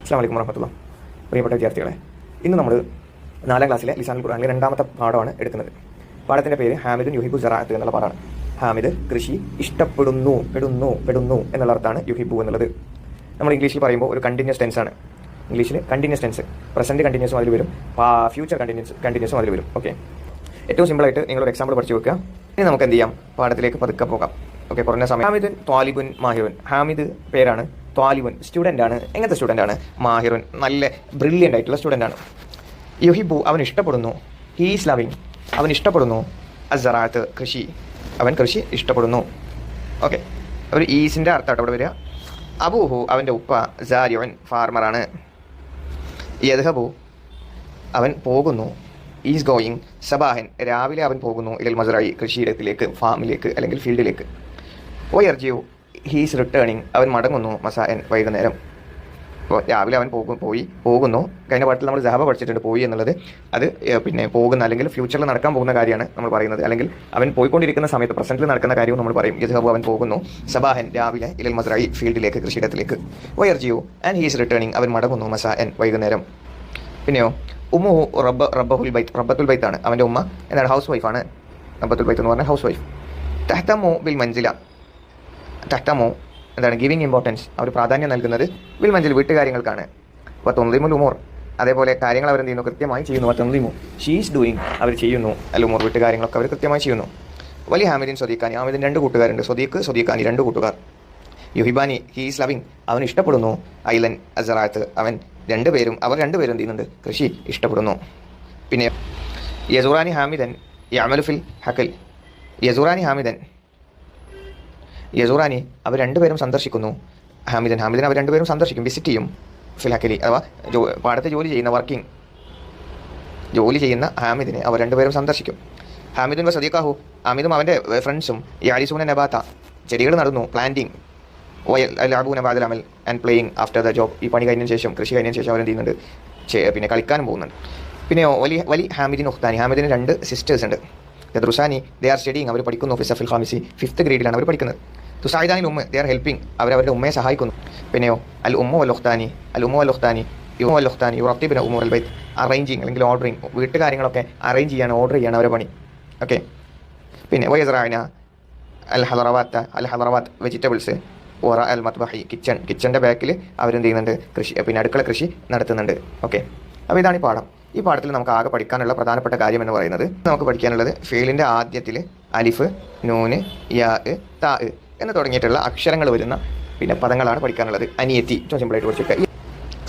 അസ്സലാമു അലൈക്കും വറഹ്മത്തുള്ളാഹി. പ്രിയപ്പെട്ട വിദ്യാർത്ഥികളെ, ഇന്ന് നമ്മൾ 4ാം ക്ലാസ്സിലെ ലിസാനുൽ ഖുർആനിലെ 2ാമത്തെ പാഠമാണ് എടുക്കുന്നത്. പാഠത്തിൻ്റെ പേര് ഹാമിദുൻ യുഹിബു സറാഅത്ത് എന്നുള്ള പാഠമാണ്. ഹാമിദ് കൃഷി ഇഷ്ടപ്പെടുന്നു പെടുന്നു എന്നുള്ള അർത്ഥമാണ് യുഹിബു എന്നുള്ളത്. നമ്മൾ ഇംഗ്ലീഷിൽ പറയുമ്പോൾ ഒരു കണ്ടിന്യൂസ് ടെൻസ് ആണ്. ഇംഗ്ലീഷിൽ കണ്ടിന്യൂസ് ടെൻസ്, പ്രസൻറ്റ് കണ്ടിന്യൂസും അതിൽ വരും, ഫ്യൂച്ചർ കണ്ടിന്യൂസും അതിൽ വരും. ഓക്കെ, ഏറ്റവും സിമ്പിളായിട്ട് നിങ്ങളൊരു എക്സാമ്പിൾ പഠിച്ചു വെക്കുക. ഇനി നമുക്ക് എന്ത് ചെയ്യാം, പാഠത്തിലേക്ക് പതുക്കെ പോകാം. ഓക്കെ, കുറഞ്ഞ സമയം. ഹാമിദുൻ ത്വാലിബുൻ മാഹിറുൻ. ഹാമിദ് പേരാണ്, ത്വാലിബുൻ സ്റ്റുഡൻ്റ് ആണ്. എങ്ങനത്തെ സ്റ്റുഡൻ്റ് ആണ്? മാഹിറുൻ നല്ല ബ്രില്യൻ്റ് ആയിട്ടുള്ള സ്റ്റുഡൻ്റ് ആണ്. യുഹിബു അവൻ ഇഷ്ടപ്പെടുന്നു. ഹീസ് ലവിങ് അവൻ ഇഷ്ടപ്പെടുന്നു. അസ്സറാത്ത് കൃഷി അവൻ കൃഷി ഇഷ്ടപ്പെടുന്നു. ഓക്കെ, ഒരു ഈസിൻ്റെ അർത്ഥമായിട്ട് അവിടെ വരിക. അബൂഹു അവൻ്റെ ഉപ്പ സാരിയൻ ഫാർമറാണ്. യദ്ഹബു അവൻ പോകുന്നു. ഈസ് ഗോയിങ് സബാഹൻ രാവിലെ അവൻ പോകുന്നു. ഇലൽ മസ്റഇ കൃഷിയിടത്തിലേക്ക്, ഫാമിലേക്ക് അല്ലെങ്കിൽ ഫീൽഡിലേക്ക്. വയർജിയു ഹീസ് റിട്ടേണിങ് അവൻ മടങ്ങുന്നു. മസായൻ വൈകുന്നേരം. അപ്പോൾ രാവിലെ അവൻ പോകുന്നു. കഴിഞ്ഞ പാട്ടിൽ നമ്മൾ ജഹബ പഠിച്ചിട്ടുണ്ട്, പോയി എന്നുള്ളത്. അത് പിന്നെ പോകുന്ന അല്ലെങ്കിൽ ഫ്യൂച്ചറിൽ നടക്കാൻ പോകുന്ന കാര്യമാണ് നമ്മൾ പറയുന്നത്. അല്ലെങ്കിൽ അവൻ പോയിക്കൊണ്ടിരിക്കുന്ന സമയത്ത് പ്രസൻറ്റിൽ നടക്കുന്ന കാര്യവും നമ്മൾ പറയും. യദ്ഹബു അവൻ പോകുന്നു. സബാഹൻ രാവിലെ, ഇലൽ മസ്റഇ ഫീൽഡിലേക്ക്, കൃഷിയിടത്തിലേക്ക്. വയർജിയു ആൻഡ് ഹീസ് റിട്ടേണിങ് അവൻ മടങ്ങുന്നു. മസായൻ വൈകുന്നേരം. പിന്നെയോ ഉമ്മുഹു റബ്ബത്തുൽ ബൈത്ത്. റബ്ബത്തുൽ ബൈത്ത് ആണ് അവൻ്റെ ഉമ്മ. എന്താണ്? ഹൗസ് വൈഫാണ്. റബ്ബത്തുൽ ബൈത്ത് എന്ന് പറഞ്ഞാൽ ഹൗസ് വൈഫ്. തഹ്തമു ബിൽ മഞ്ജില. തഹ്തമു എന്താണ്? Giving importance. അവർ പ്രാധാന്യം നൽകുന്നത് ബിൽ മഞ്ജിൽ വീട്ടുകാര്യങ്ങൾക്കാണ്. അപ്പോൾ തുൻദിമുൽ ഉമൂർ അതേപോലെ കാര്യങ്ങൾ അവരെന്ത് ചെയ്യുന്നു? കൃത്യമായി ചെയ്യുന്നു. തുൻദിമു ഷീസ് ഡൂയിങ് അവർ ചെയ്യുന്നു. അൽ ഉമൂർ വീട്ടുകാര്യങ്ങളൊക്കെ അവർ കൃത്യമായി ചെയ്യുന്നു. വലിയ ഹാമിദിൻ സ്വദീഖാനി. ഹാമിദിന് 2 കൂട്ടുകാരുണ്ട്. സ്വദീഖാനി 2 കൂട്ടുകാർ. യുഹിബാനി ഹീസ് ലവിങ് അവൻ ഇഷ്ടപ്പെടുന്നു. ഐലൻ അസറാത്ത് അവർ രണ്ടുപേരും എന്ത് ചെയ്യുന്നുണ്ട്? കൃഷി ഇഷ്ടപ്പെടുന്നു. പിന്നെ യസൂറാനി ഹാമിദൻ യഅമലു ഫിൽ ഹക്കൽ. യസൂറാനി അവർ രണ്ടുപേരും സന്ദർശിക്കുന്നു. ഹാമിദൻ അവർ രണ്ടുപേരും സന്ദർശിക്കും, വിസിറ്റ് ചെയ്യും. ഫിൽ ഹക്കലി അഥവാ പാടത്ത് ജോലി ചെയ്യുന്ന ഹാമിദിനെ അവർ രണ്ടുപേരും സന്ദർശിക്കും. ഹാമിദുൻ വ സദീഖാഹു ഹാമിദും അവൻ്റെ ഫ്രണ്ട്സും യാരിസൂന നബാത്ത ചെടികൾ നടുന്നു. പ്ലാന്റിങ്. ലാബൂന ബാദൽ അമൽ and playing after the job. ഈ പണി കഴിഞ്ഞതിന് ശേഷം, കൃഷി കഴിഞ്ഞതിന് ശേഷം അവരെന്ത് ചെയ്യുന്നുണ്ട്? പിന്നെ കളിക്കാനും പോകുന്നുണ്ട്. പിന്നെ വലി ഹാമിദിൻ ഉഖ്താനി. ഹാമിദിന് 2 സിസ്റ്റേഴ്സ് ഉണ്ട്. യദ്റുസാനി ദേ ആർ സ്റ്റഡിങ് അവർ പഠിക്കുന്നു. ഫിസഫിൽ ഖാമിസി 5th ഗ്രേഡിലാണ് അവർ പഠിക്കുന്നത്. തുസായിദാനിൽ ഉമ്മ ദേ ആർ ഹെൽപ്പിംഗ് അവരുടെ ഉമ്മയെ സഹായിക്കുന്നു. പിന്നെയോ അൽ ഉമ്മ വൽ ഉഖ്താനി യുറത്തിബിന ഉമൂർ അൽ ബൈത്ത് അറേഞ്ചിങ് അല്ലെങ്കിൽ ഓർഡറിങ് വീട്ടുകാര്യങ്ങളൊക്കെ അറേഞ്ച് ചെയ്യാണ്, ഓർഡർ ചെയ്യാണ് അവരുടെ പണി. ഓക്കെ, പിന്നെ വയസ്റായന അൽ ഹദറവാത്ത് വെജിറ്റബിൾസ്. ഓറ അൽ മത്ബഹി കിച്ചൻ്റെ ബാക്കിൽ അവരെന്ത് ചെയ്യുന്നുണ്ട്? കൃഷി, പിന്നെ അടുക്കള കൃഷി നടത്തുന്നുണ്ട്. ഓക്കെ, അപ്പോൾ ഇതാണ് ഈ പാഠം. ഈ പാഠത്തിൽ നമുക്ക് ആകെ പഠിക്കാനുള്ള പ്രധാനപ്പെട്ട കാര്യം എന്ന് പറയുന്നത്, നമുക്ക് പഠിക്കാനുള്ളത് ഫെയിലിൻ്റെ ആദ്യത്തിൽ അലിഫ്, നൂന്, യാ, താ എന്ന് തുടങ്ങിയിട്ടുള്ള അക്ഷരങ്ങൾ വരുന്ന പിന്നെ പദങ്ങളാണ് പഠിക്കാനുള്ളത്. അനിയത്തി ഏറ്റവും സിമ്പിളായിട്ട് പഠിച്ചേക്കുക.